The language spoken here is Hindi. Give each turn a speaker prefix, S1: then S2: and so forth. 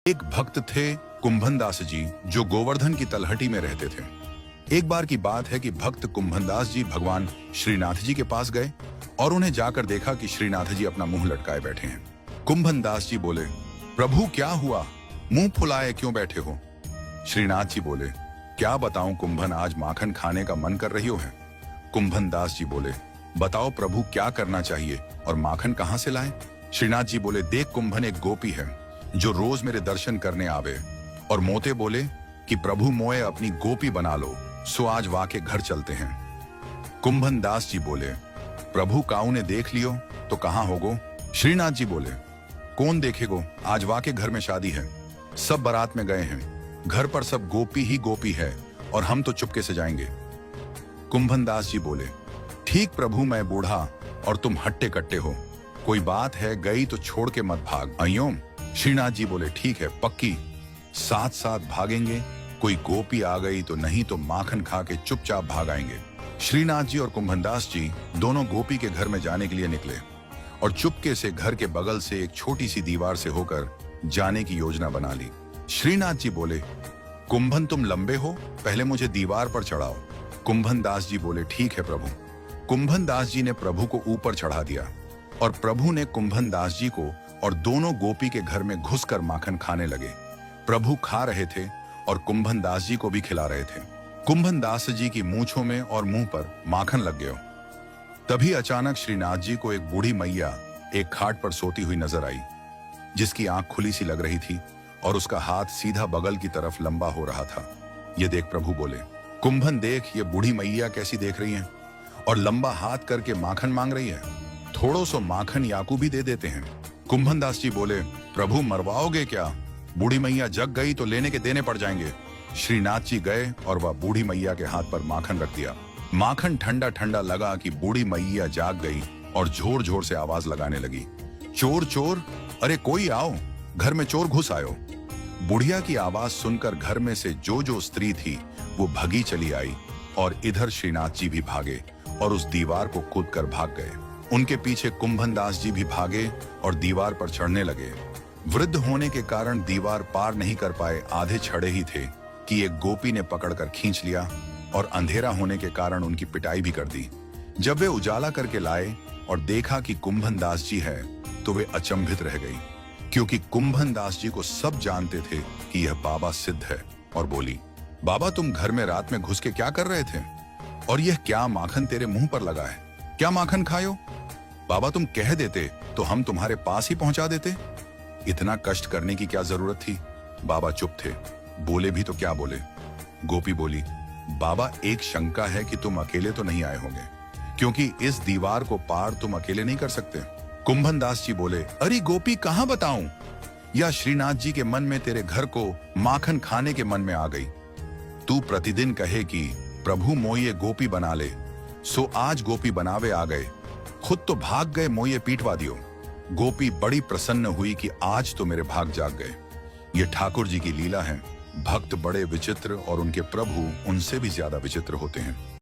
S1: एक भक्त थे कुंभनदास जी, जो गोवर्धन की तलहटी में रहते थे। एक बार की बात है कि भक्त कुंभनदास जी भगवान श्रीनाथ जी के पास गए और उन्हें जाकर देखा कि श्रीनाथ जी अपना मुंह लटकाए बैठे हैं। कुंभनदास जी बोले, प्रभु क्या हुआ, मुंह फुलाए क्यों बैठे हो? श्रीनाथ जी बोले, क्या बताऊं कुंभन, आज माखन खाने का मन कर रही हो है। कुंभनदास जी बोले, बताओ प्रभु क्या करना चाहिए और माखन कहां से लाएं? श्रीनाथ जी बोले, देख कुंभन, एक गोपी है जो रोज मेरे दर्शन करने आवे और मोते बोले कि प्रभु मोए अपनी गोपी बना लो, सो आज वाके घर चलते हैं। कुंभनदास जी बोले, प्रभु काऊ ने देख लियो तो कहां होगो? श्रीनाथ जी बोले, कौन देखेगो, आज वाके घर में शादी है, सब बारात में गए हैं, घर पर सब गोपी ही गोपी है और हम तो चुपके से जाएंगे। कुंभनदास जी बोले, ठीक प्रभु, मैं बूढ़ा और तुम हट्टे कट्टे हो, कोई बात है, गई तो छोड़ के मत भाग अयोम। श्रीनाथ जी बोले, ठीक है पक्की, साथ साथ भागेंगे, कोई गोपी आ गई तो नहीं तो माखन खा के चुपचाप भाग आएंगे। श्रीनाथ जी और कुंभनदास जी दोनों गोपी के घर में जाने के लिए निकले और चुपके से घर के बगल से एक छोटी सी दीवार से होकर जाने की योजना बना ली। श्रीनाथ जी बोले, कुंभन तुम लंबे हो, पहले मुझे दीवार पर चढ़ाओ। कुंभनदास जी बोले, ठीक है प्रभु। कुंभनदास जी ने प्रभु को ऊपर चढ़ा दिया और प्रभु ने कुंभनदास जी को और दोनों गोपी के घर में घुसकर माखन खाने लगे। प्रभु खा रहे थे और कुंभनदास जी को भी खिला रहे थे। कुंभनदास जी की मूंछों में और मुंह पर माखन लग गया। तभी अचानक श्रीनाथ जी को एक बूढ़ी मैया एक खाट पर सोती हुई नजर आई, जिसकी आंख खुली सी लग रही थी और उसका हाथ सीधा बगल की तरफ लंबा हो रहा था। ये देख प्रभु बोले, कुंभन देख, ये बूढ़ी मैया कैसी देख रही है और लंबा हाथ करके माखन मांग रही है, थोड़ो सो माखन याकू भी दे देते हैं। कुंभनदास जी बोले, प्रभु मरवाओगे क्या, बूढ़ी मैया जग गई तो लेने के देने पड़ जाएंगे। श्रीनाथ जी गए और वह बूढ़ी मैया के हाथ पर माखन रख दिया। माखन ठंडा ठंडा लगा कि बूढ़ी मैया जाग गई और जोर जोर से आवाज लगाने लगी, चोर चोर, अरे कोई आओ, घर में चोर घुस आयो। बुढ़िया की आवाज सुनकर घर में से जो स्त्री थी वो भगी चली आई और इधर श्रीनाथ जी भी भागे और उस दीवार को कूद कर भाग गए। उनके पीछे कुंभनदास जी भी भागे और दीवार पर चढ़ने लगे। वृद्ध होने के कारण दीवार पार नहीं कर पाए, आधे छड़े ही थे कि एक गोपी ने पकड़कर खींच लिया और अंधेरा होने के कारण उनकी पिटाई भी कर दी। जब वे उजाला करके लाए और देखा कि कुंभनदास जी है तो वे अचंभित रह गई, क्योंकि कुंभनदास जी को सब जानते थे कि यह बाबा सिद्ध है, और बोली, बाबा तुम घर में रात में घुस के क्या कर रहे थे और यह क्या माखन तेरे मुंह पर लगा है, क्या माखन खायो? बाबा तुम कह देते तो हम तुम्हारे पास ही पहुंचा देते, इतना कष्ट करने की क्या जरूरत थी? बाबा चुप थे, बोले भी तो क्या बोले। गोपी बोली, बाबा एक शंका है कि तुम अकेले तो नहीं आए होंगे, क्योंकि इस दीवार को पार तुम अकेले नहीं कर सकते। कुंभनदास जी बोले, अरे गोपी कहां बताऊं, या श्रीनाथ जी के मन में तेरे घर को माखन खाने के मन में आ गई। तू प्रतिदिन कहे कि प्रभु मोये गोपी बना ले, सो आज गोपी बनावे आ गए, खुद तो भाग गए, मोये पीटवा दियो। गोपी बड़ी प्रसन्न हुई कि आज तो मेरे भाग जाग गए। ये ठाकुर जी की लीला है, भक्त बड़े विचित्र और उनके प्रभु उनसे भी ज्यादा विचित्र होते हैं।